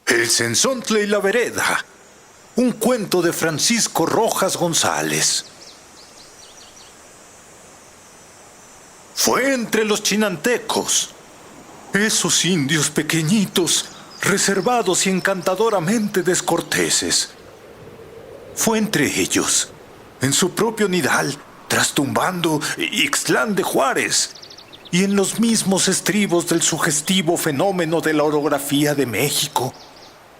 El Cenzontle y la vereda. Un cuento de Francisco Rojas González. Fue entre los chinantecos, esos indios pequeñitos, reservados y encantadoramente descorteses. Fue entre ellos, en su propio nidal, trastumbando Ixtlán de Juárez, y en los mismos estribos del sugestivo fenómeno de la orografía de México,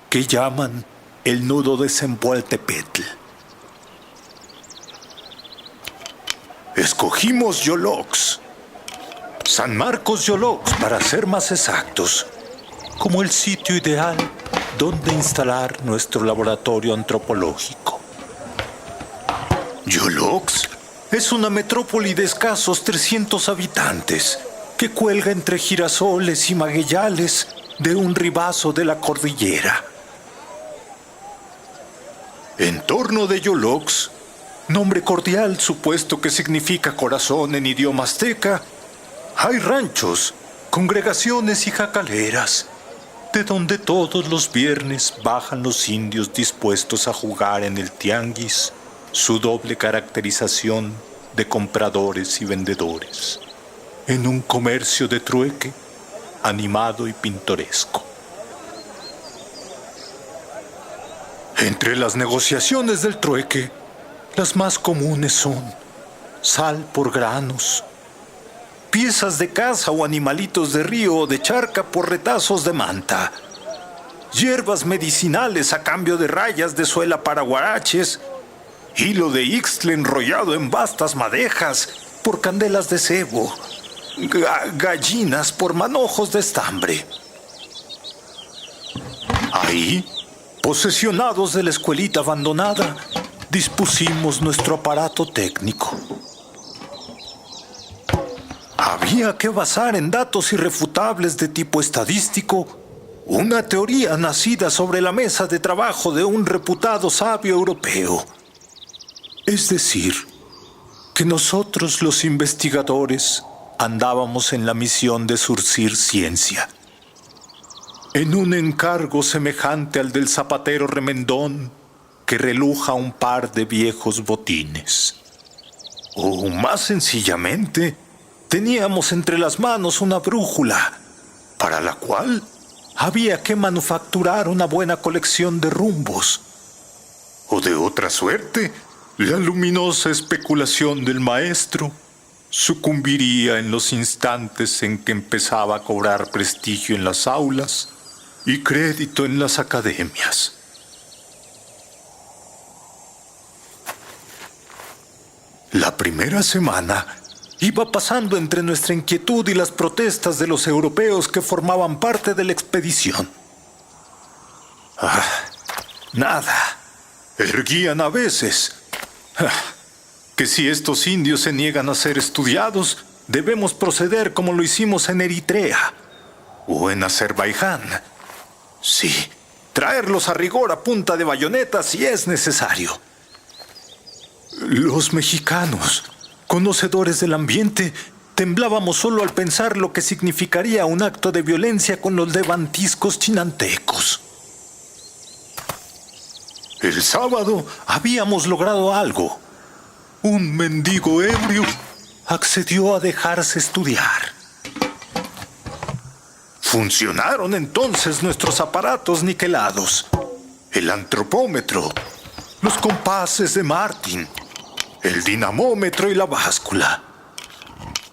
que llaman el nudo de Zempoaltepetl. Escogimos Yolox, San Marcos Yolox para ser más exactos, como el sitio ideal donde instalar nuestro laboratorio antropológico. Yolox es una metrópoli de escasos 300 habitantes que cuelga entre girasoles y magueyales de un ribazo de la cordillera. En torno de Yolox, nombre cordial supuesto que significa corazón en idioma azteca, hay ranchos, congregaciones y jacaleras, de donde todos los viernes bajan los indios dispuestos a jugar en el tianguis su doble caracterización de compradores y vendedores, en un comercio de trueque animado y pintoresco. Entre las negociaciones del trueque, las más comunes son sal por granos, piezas de caza o animalitos de río o de charca por retazos de manta, hierbas medicinales a cambio de rayas de suela para guaraches, hilo de ixtle enrollado en vastas madejas por candelas de cebo, gallinas por manojos de estambre. Ahí, posesionados de la escuelita abandonada, dispusimos nuestro aparato técnico. Había que basar en datos irrefutables de tipo estadístico una teoría nacida sobre la mesa de trabajo de un reputado sabio europeo. Es decir, que nosotros los investigadores andábamos en la misión de surcir ciencia, en un encargo semejante al del zapatero remendón que reluja un par de viejos botines. O más sencillamente, teníamos entre las manos una brújula, para la cual había que manufacturar una buena colección de rumbos. O de otra suerte, la luminosa especulación del maestro sucumbiría en los instantes en que empezaba a cobrar prestigio en las aulas y crédito en las academias. La primera semana iba pasando entre nuestra inquietud y las protestas de los europeos que formaban parte de la expedición. Nada. Erguían a veces que si estos indios se niegan a ser estudiados, debemos proceder como lo hicimos en Eritrea o en Azerbaiyán. Sí, traerlos a rigor a punta de bayoneta si es necesario. Los mexicanos, conocedores del ambiente, temblábamos solo al pensar lo que significaría un acto de violencia con los levantiscos chinantecos. El sábado habíamos logrado algo. Un mendigo ebrio accedió a dejarse estudiar. Funcionaron entonces nuestros aparatos niquelados, el antropómetro, los compases de Martin, el dinamómetro y la báscula.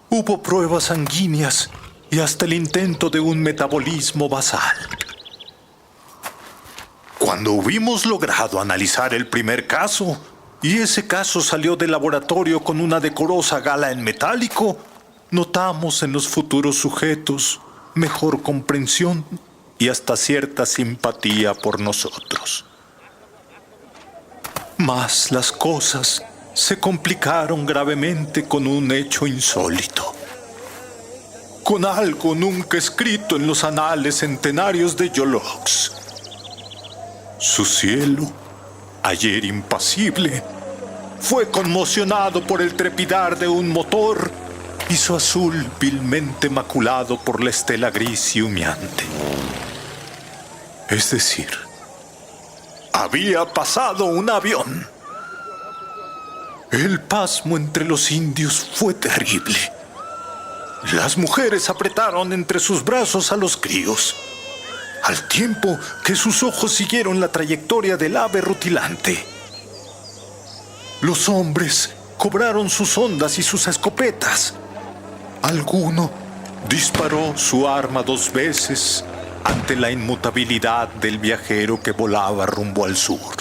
Hubo pruebas sanguíneas y hasta el intento de un metabolismo basal. Cuando hubimos logrado analizar el primer caso, y ese caso salió del laboratorio con una decorosa gala en metálico, notamos en los futuros sujetos mejor comprensión y hasta cierta simpatía por nosotros. Mas las cosas se complicaron gravemente con un hecho insólito, con algo nunca escrito en los anales centenarios de Yolox. Su cielo, ayer impasible, fue conmocionado por el trepidar de un motor y su azul vilmente maculado por la estela gris y humeante. Es decir, había pasado un avión. El pasmo entre los indios fue terrible. Las mujeres apretaron entre sus brazos a los críos, al tiempo que sus ojos siguieron la trayectoria del ave rutilante. Los hombres cobraron sus hondas y sus escopetas. Alguno disparó su arma 2 veces ante la inmutabilidad del viajero que volaba rumbo al sur.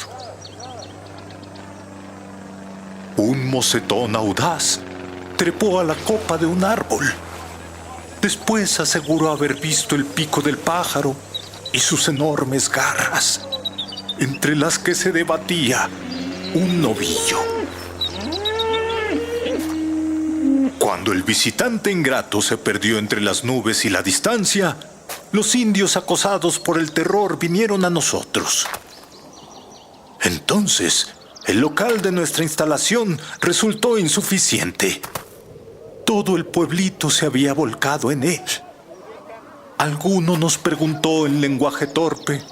Un mocetón audaz trepó a la copa de un árbol. Después aseguró haber visto el pico del pájaro y sus enormes garras, entre las que se debatía un novillo. Cuando el visitante ingrato se perdió entre las nubes y la distancia, los indios acosados por el terror vinieron a nosotros. Entonces, el local de nuestra instalación resultó insuficiente. Todo el pueblito se había volcado en él. Alguno nos preguntó en lenguaje torpe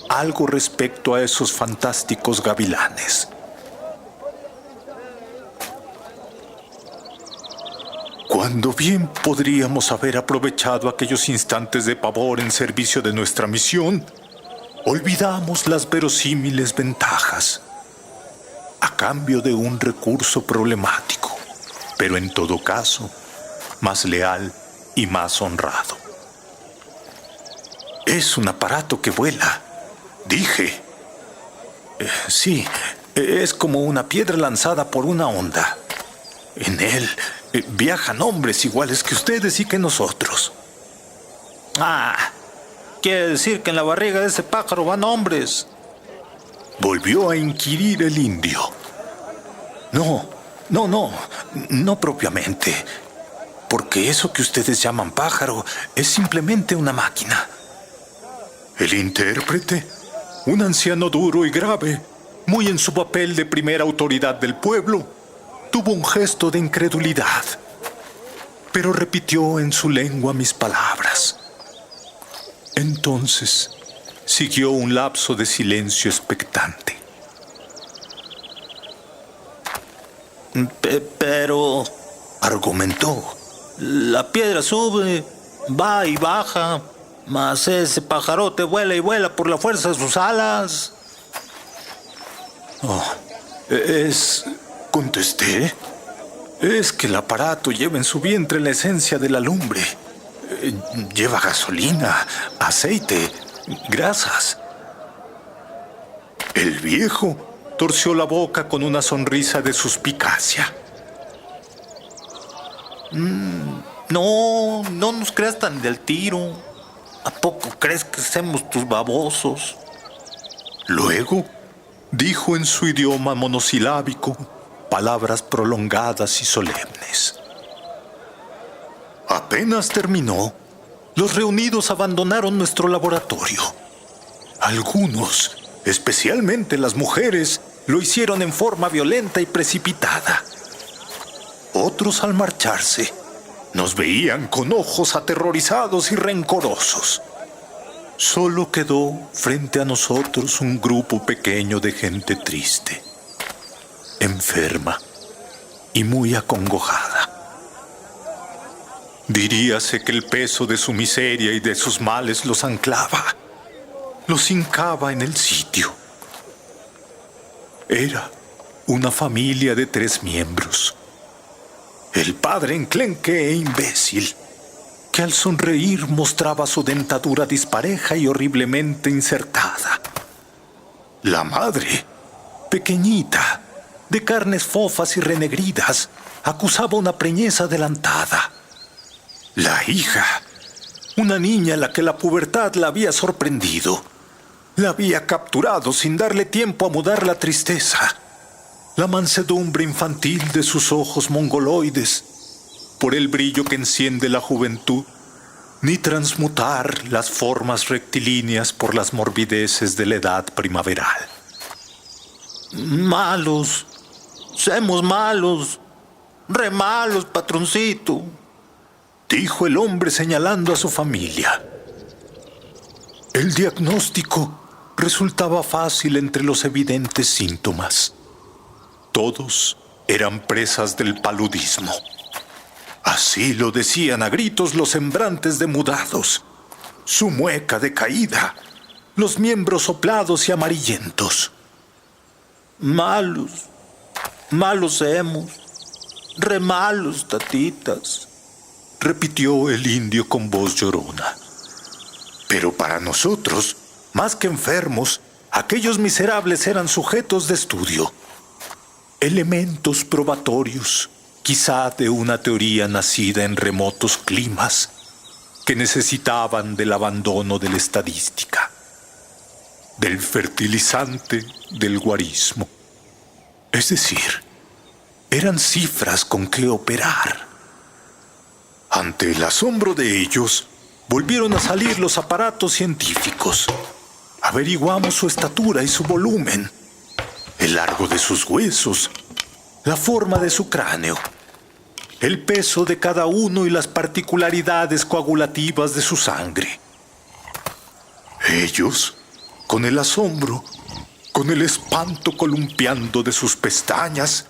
algo respecto a esos fantásticos gavilanes. Cuando bien podríamos haber aprovechado aquellos instantes de pavor en servicio de nuestra misión, olvidamos las verosímiles ventajas a cambio de un recurso problemático, pero en todo caso, más leal y más honrado. Es un aparato que vuela, dije. Sí, es como una piedra lanzada por una onda. En él viajan hombres iguales que ustedes y que nosotros. Ah, quiere decir que en la barriga de ese pájaro van hombres. Volvió a inquirir el indio. No propiamente. Porque eso que ustedes llaman pájaro es simplemente una máquina. El intérprete, un anciano duro y grave, muy en su papel de primera autoridad del pueblo, tuvo un gesto de incredulidad, pero repitió en su lengua mis palabras. Entonces siguió un lapso de silencio expectante. Pero, argumentó, la piedra sube, va y baja, mas ese pajarote vuela y vuela por la fuerza de sus alas. Contesté, es que el aparato lleva en su vientre la esencia de la lumbre. Lleva gasolina, aceite, grasas. El viejo torció la boca con una sonrisa de suspicacia. No nos creas tan del tiro. ¿A poco crees que somos tus babosos? Luego dijo en su idioma monosilábico palabras prolongadas y solemnes. Apenas terminó, los reunidos abandonaron nuestro laboratorio. Algunos, especialmente las mujeres, lo hicieron en forma violenta y precipitada. Otros, al marcharse, nos veían con ojos aterrorizados y rencorosos. Solo quedó frente a nosotros un grupo pequeño de gente triste, enferma y muy acongojada. Diríase que el peso de su miseria y de sus males los anclaba, los hincaba en el sitio. Era una familia de 3 miembros. El padre enclenque e imbécil, que al sonreír mostraba su dentadura dispareja y horriblemente insertada. La madre, pequeñita, de carnes fofas y renegridas, acusaba una preñez adelantada. La hija, una niña a la que la pubertad la había sorprendido, la había capturado sin darle tiempo a mudar la tristeza, la mansedumbre infantil de sus ojos mongoloides, por el brillo que enciende la juventud, ni transmutar las formas rectilíneas por las morbideces de la edad primaveral. Malos, semos malos, re malos, patroncito, dijo el hombre señalando a su familia. El diagnóstico resultaba fácil entre los evidentes síntomas. Todos eran presas del paludismo. Así lo decían a gritos los sembrantes demudados, su mueca decaída, los miembros soplados y amarillentos. Malos, malos hemos, re malos, tatitas, repitió el indio con voz llorona. Pero para nosotros, más que enfermos, aquellos miserables eran sujetos de estudio, elementos probatorios, quizá de una teoría nacida en remotos climas, que necesitaban del abandono de la estadística, del fertilizante del guarismo. Es decir, eran cifras con que operar. Ante el asombro de ellos, volvieron a salir los aparatos científicos. Averiguamos su estatura y su volumen, el largo de sus huesos, la forma de su cráneo, el peso de cada uno y las particularidades coagulativas de su sangre. Ellos, con el asombro, con el espanto columpiando de sus pestañas,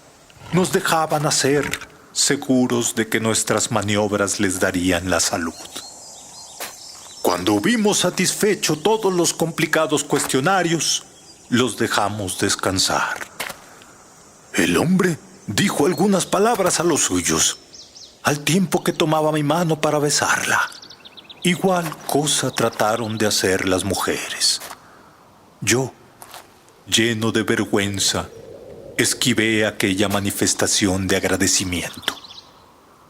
nos dejaban hacer, seguros de que nuestras maniobras les darían la salud. Cuando hubimos satisfecho todos los complicados cuestionarios, los dejamos descansar. El hombre dijo algunas palabras a los suyos, al tiempo que tomaba mi mano para besarla. Igual cosa trataron de hacer las mujeres. Yo, lleno de vergüenza, esquivé aquella manifestación de agradecimiento.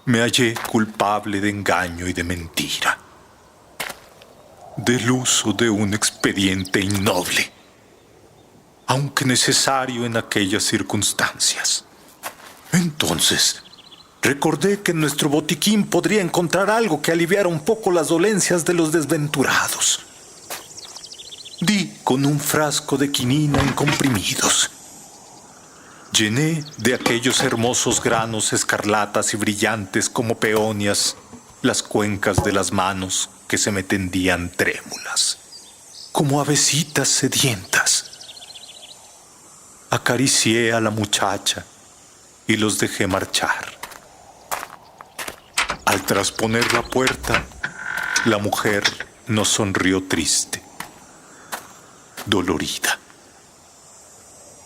Me hallé culpable de engaño y de mentira, del uso de un expediente innoble, aunque necesario en aquellas circunstancias. Entonces, recordé que en nuestro botiquín podría encontrar algo que aliviara un poco las dolencias de los desventurados. Di con un frasco de quinina en comprimidos. Llené de aquellos hermosos granos escarlatas y brillantes como peonias las cuencas de las manos que se me tendían trémulas, como avecitas sedientas. Acaricié a la muchacha y los dejé marchar. Al trasponer la puerta, la mujer nos sonrió triste, dolorida.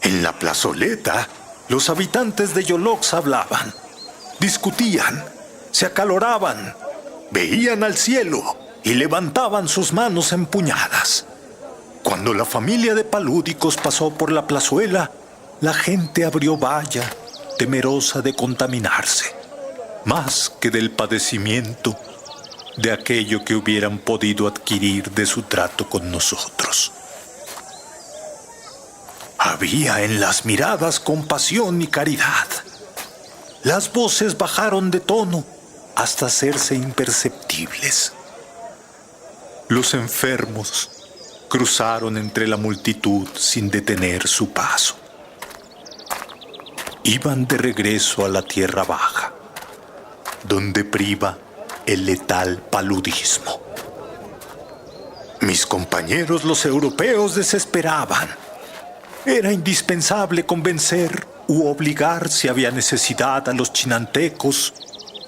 En la plazoleta, los habitantes de Yolox hablaban, discutían, se acaloraban, veían al cielo y levantaban sus manos empuñadas. Cuando la familia de palúdicos pasó por la plazuela, la gente abrió valla, temerosa de contaminarse, más que del padecimiento de aquello que hubieran podido adquirir de su trato con nosotros. Había en las miradas compasión y caridad. Las voces bajaron de tono hasta hacerse imperceptibles. Los enfermos cruzaron entre la multitud sin detener su paso. Iban de regreso a la tierra baja, donde priva el letal paludismo. Mis compañeros los europeos desesperaban. Era indispensable convencer u obligar, si había necesidad, a los chinantecos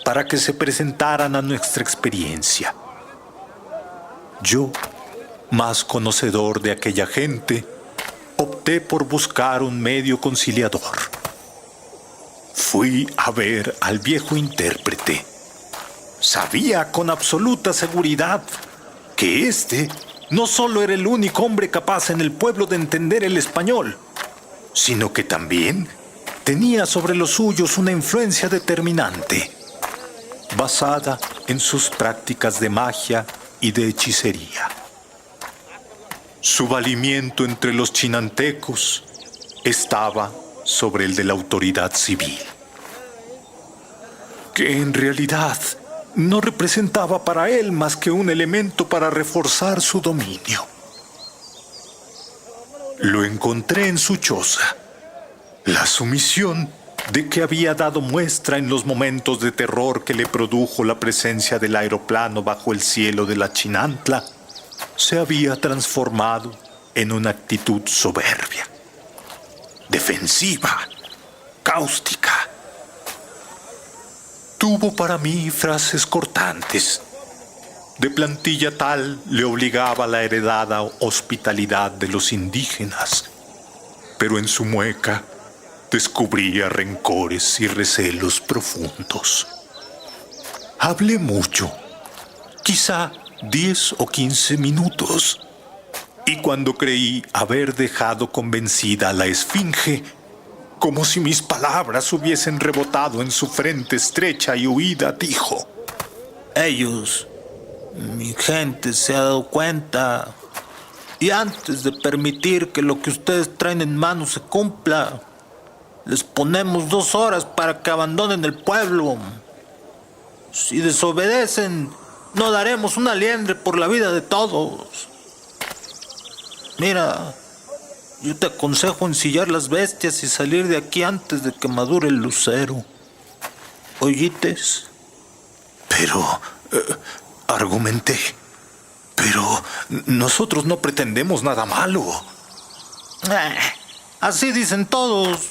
para que se presentaran a nuestra experiencia. Yo, más conocedor de aquella gente, opté por buscar un medio conciliador. Fui a ver al viejo intérprete. Sabía con absoluta seguridad que éste no solo era el único hombre capaz en el pueblo de entender el español, sino que también tenía sobre los suyos una influencia determinante, basada en sus prácticas de magia y de hechicería. Su valimiento entre los chinantecos estaba sobre el de la autoridad civil, que en realidad no representaba para él más que un elemento para reforzar su dominio. Lo encontré en su choza. La sumisión de que había dado muestra en los momentos de terror que le produjo la presencia del aeroplano bajo el cielo de la Chinantla se había transformado en una actitud soberbia, defensiva, cáustica. Tuvo para mí frases cortantes. De plantilla tal le obligaba la heredada hospitalidad de los indígenas, pero en su mueca descubría rencores y recelos profundos. Hablé mucho, quizá 10 o 15 minutos, y cuando creí haber dejado convencida a la esfinge, como si mis palabras hubiesen rebotado en su frente estrecha y huida, dijo: mi gente se ha dado cuenta, y antes de permitir que lo que ustedes traen en mano se cumpla, les ponemos 2 horas para que abandonen el pueblo. Si desobedecen, no daremos una liendre por la vida de todos. Mira, yo te aconsejo ensillar las bestias y salir de aquí antes de que madure el lucero. ¿Oyites? Pero, argumenté, pero nosotros no pretendemos nada malo. Así dicen todos,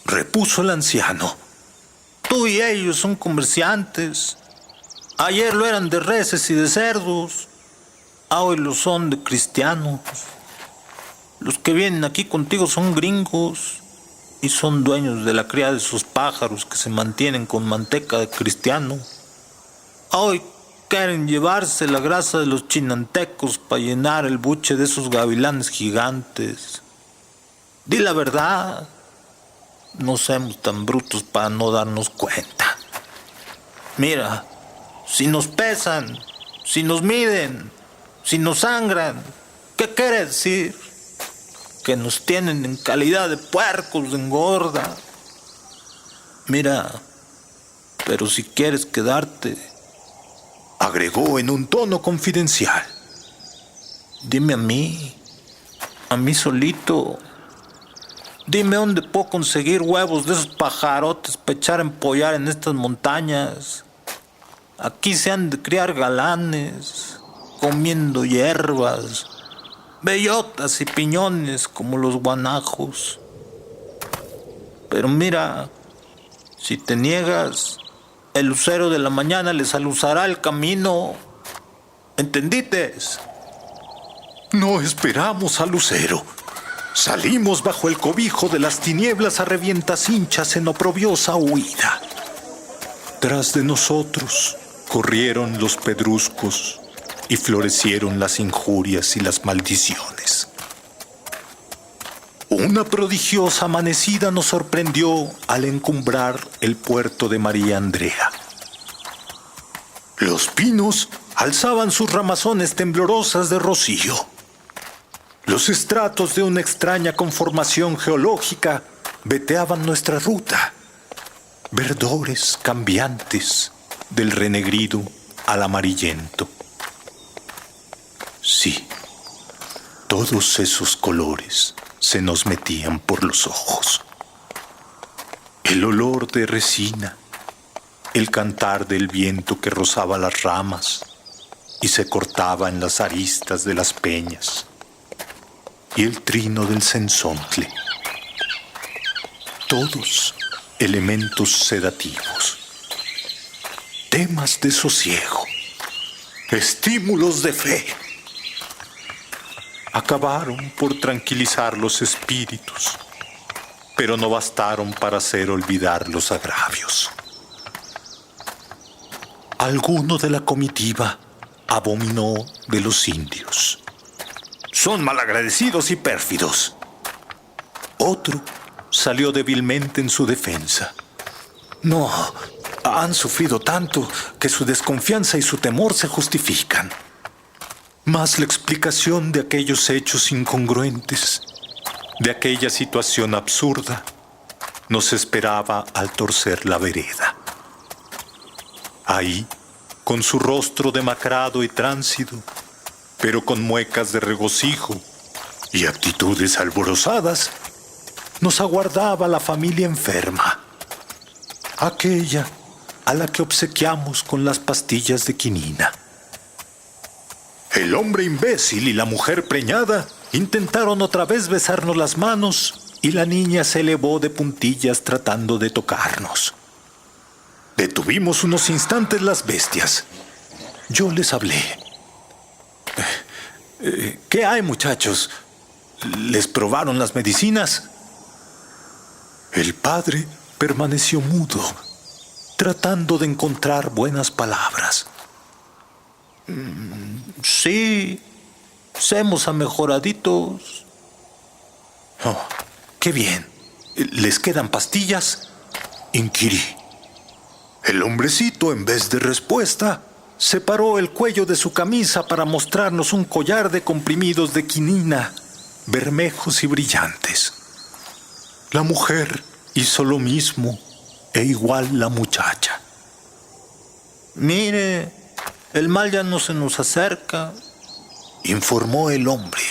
repuso el anciano. Tú y ellos son comerciantes. Ayer lo eran de reses y de cerdos. Hoy lo son de cristianos. Los que vienen aquí contigo son gringos y son dueños de la cría de sus pájaros que se mantienen con manteca de cristiano. Hoy quieren llevarse la grasa de los chinantecos para llenar el buche de esos gavilanes gigantes. Di la verdad. No seamos tan brutos para no darnos cuenta. Mira, si nos pesan, si nos miden, si nos sangran, ¿qué quiere decir? Que nos tienen en calidad de puercos de engorda. Mira, pero si quieres quedarte, agregó en un tono confidencial, dime a mí solito. Dime dónde puedo conseguir huevos de esos pajarotes para echar a empollar en estas montañas. Aquí se han de criar galanes, comiendo hierbas, bellotas y piñones como los guanajos. Pero mira, si te niegas, el lucero de la mañana les aluzará el camino. ¿Entendites? No esperamos al lucero. Salimos bajo el cobijo de las tinieblas a revientacinchas en oprobiosa huida. Tras de nosotros corrieron los pedruscos y florecieron las injurias y las maldiciones. Una prodigiosa amanecida nos sorprendió al encumbrar el puerto de María Andrea. Los pinos alzaban sus ramazones temblorosas de rocío. Los estratos de una extraña conformación geológica veteaban nuestra ruta. Verdores cambiantes del renegrido al amarillento. Sí, todos esos colores se nos metían por los ojos. El olor de resina, el cantar del viento que rozaba las ramas y se cortaba en las aristas de las peñas, y el trino del cenzontle. Todos elementos sedativos, temas de sosiego, estímulos de fe. Acabaron por tranquilizar los espíritus, pero no bastaron para hacer olvidar los agravios. Alguno de la comitiva abominó de los indios. Son malagradecidos y pérfidos. Otro salió débilmente en su defensa. No, han sufrido tanto que su desconfianza y su temor se justifican. Mas la explicación de aquellos hechos incongruentes, de aquella situación absurda, nos esperaba al torcer la vereda. Ahí, con su rostro demacrado y tránsido, pero con muecas de regocijo y actitudes alborozadas, nos aguardaba la familia enferma, aquella a la que obsequiamos con las pastillas de quinina. El hombre imbécil y la mujer preñada intentaron otra vez besarnos las manos y la niña se elevó de puntillas tratando de tocarnos. Detuvimos unos instantes las bestias. Yo les hablé. ¿Qué hay, muchachos? ¿Les probaron las medicinas? El padre permaneció mudo, tratando de encontrar buenas palabras. Sí, semos amejoraditos. Oh, qué bien. ¿Les quedan pastillas? Inquirí. El hombrecito, en vez de respuesta, separó el cuello de su camisa para mostrarnos un collar de comprimidos de quinina, bermejos y brillantes. La mujer hizo lo mismo, e igual la muchacha. Mire, el mal ya no se nos acerca, informó el hombre.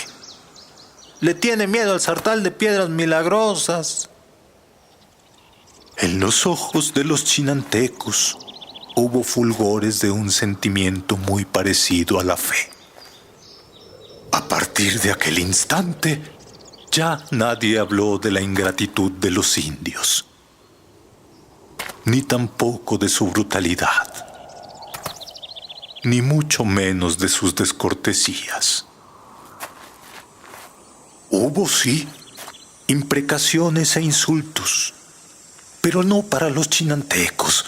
Le tiene miedo al sartal de piedras milagrosas. En los ojos de los chinantecos hubo fulgores de un sentimiento muy parecido a la fe. A partir de aquel instante, ya nadie habló de la ingratitud de los indios, ni tampoco de su brutalidad, ni mucho menos de sus descortesías. Hubo, sí, imprecaciones e insultos, pero no para los chinantecos,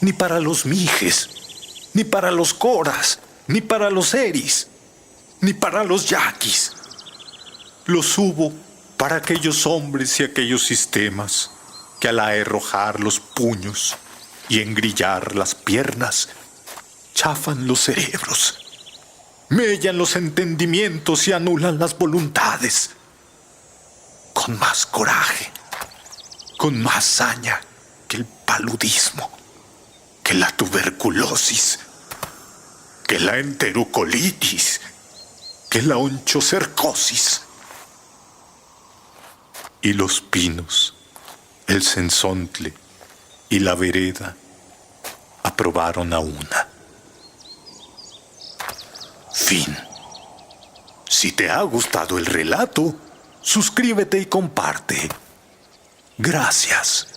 ni para los mijes, ni para los coras, ni para los eris, ni para los yaquis. Los hubo para aquellos hombres y aquellos sistemas que al arrojar los puños y engrillar las piernas, chafan los cerebros, mellan los entendimientos y anulan las voluntades. Con más coraje, con más saña que el paludismo, que la tuberculosis, que la enterocolitis, que la onchocercosis. Y los pinos, el cenzontle y la vereda aprobaron a una. Fin. Si te ha gustado el relato, suscríbete y comparte. Gracias.